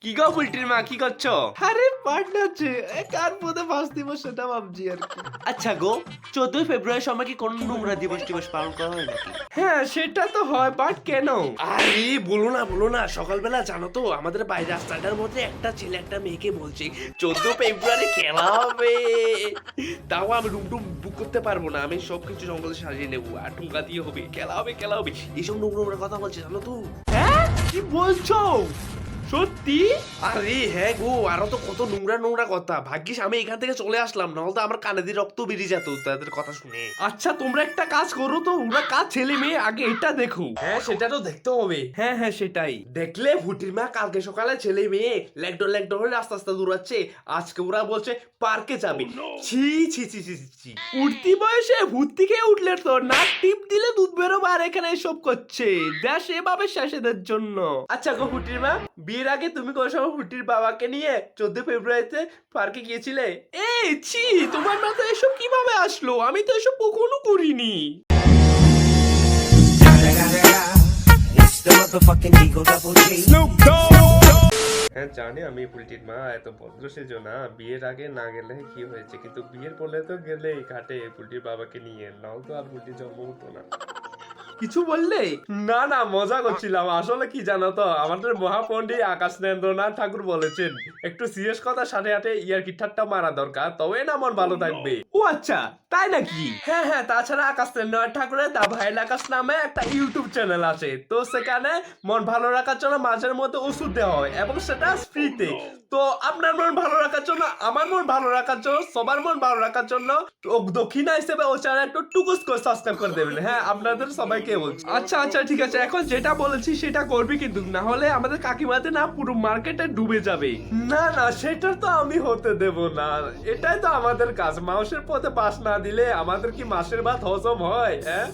কি গো বুলটির মা, কি করছো? আরে পাল্টাচ্ছে কার পদে ফাঁস দিব সেটা ভাবছি আর কি। আচ্ছা গো, 14 ফেব্রুয়ারি সময় কি কোন নোংরা দিবস টিবস পালন করা হয় নাকি? হ্যাঁ সেটা তো হয়, বাট কেন? আরে বলো না, সকালবেলা জানো তো আমাদের বাইরে রাস্তাটার মধ্যে একটা ছেলে একটা মেয়েকে বলছে 14 ফেব্রুয়ারি খেলা হবে। তাও আমি রুম টুম বুক করতে পারবো না, আমি সবকিছু জঙ্গলে সাজিয়ে নেবো আর ঠুঙ্গা দিয়ে হবে, খেলা হবে। এইসব নোংরা কথা বলছে জানো তো। হ্যাঁ কি বলছো? সত্যি? আরে হ্যাঁ গো, আরো তো কত নোংরা কথা। ভাগ্যিস আমি এখান থেকে চলে আসলাম, নাহলে তো আমার কানে দিয়ে রক্ত বেরিয়ে যেত তাদের কথা শুনে। আচ্ছা তোমরা একটা কাজ করো তো, ওরা কাজ ছেলে মেয়ে আগে এটা দেখো। হ্যাঁ সেটা তো দেখতে হবে। হ্যাঁ হ্যাঁ সেটাই। দেখলে ভুটির মা কালকে সকালে ছেলে মেয়ে লেকডর হয়ে আস্তে দৌড়াচ্ছে, আজকে ওরা বলছে পার্কে যাবে। ছি ছি ছি ছি ছি ছি। উঠতি বয়সে ভূত থেকে উঠলে তো নাক টিপ দিলে দুধ বেরোবে, আর এখানে এসব করছে দেশ এভাবে শেষেদের জন্য। আচ্ছা গো ফুটির মা, বিয়ের আগে তুমি কোন সময় ফুটির বাবাকে নিয়ে 14 ফেব্রুয়ারিতে পার্কে গিয়েছিলে? এই ছি, তোমার মাথায় এসব কিভাবে আসলো? আমি তো এসব কখনো করিনি। It's the motherfucking Eagle Double G. হ্যাঁ জানি আমি ফুলটির মা এত ভদ্র সেজো না, বিয়ের আগে না গেলে কি হয়েছে, কিন্তু বিয়ের পরে তো গেলেই ঘাটে ফুলটির বাবাকে নিয়ে, নাও তো আর ফুলটির জন্ম হতো না। কিছু বললে? না মজা করছিলাম। আসলে কি জানো তো, আমাদের মহাপন্ডিত আকাশনেন্দ্রনাথ ঠাকুর বলেছেন একটু সিরিয়াস কথা সাথে ইয়ার্কি ঠাট্টা মারা দরকার, তবে না মন ভালো থাকবে। ও আচ্ছা তাই নাকি? হ্যাঁ, তাছাড়া আকাশনেন্দ্রনাথ ঠাকুরের দা ভাইল আকাশ নামে একটা ইউটিউব চ্যানেল আছে, তো সেখানে মন ভালো রাখার জন্য মাঝের মধ্যে ওষুধ দেওয়া হয় এবং সেটা ফ্রিতে। তো আপনার মন ভালো রাখার জন্য, আমার মন ভালো রাখার জন্য, সবার মন ভালো রাখার জন্য দক্ষিণা হিসেবে ও চ্যানেল একটু টুকুস করে সাবস্ক্রাইব করে দেবেন। হ্যাঁ আপনাদের সবাইকে বলছি। আচ্ছা আচ্ছা ঠিক আছে, এখন যেটা বলেছি সেটা করবি কিন্তু, না হলে আমাদের কাকিমাতে না পুরো মার্কেটে ডুবে যাবে। না সেটা তো আমি হতে দেব না, এটাই তো আমাদের কাজ। মাংসের পথে পাশ না দিলে আমাদের কি মাসের ভাত হজম হয়? হ্যাঁ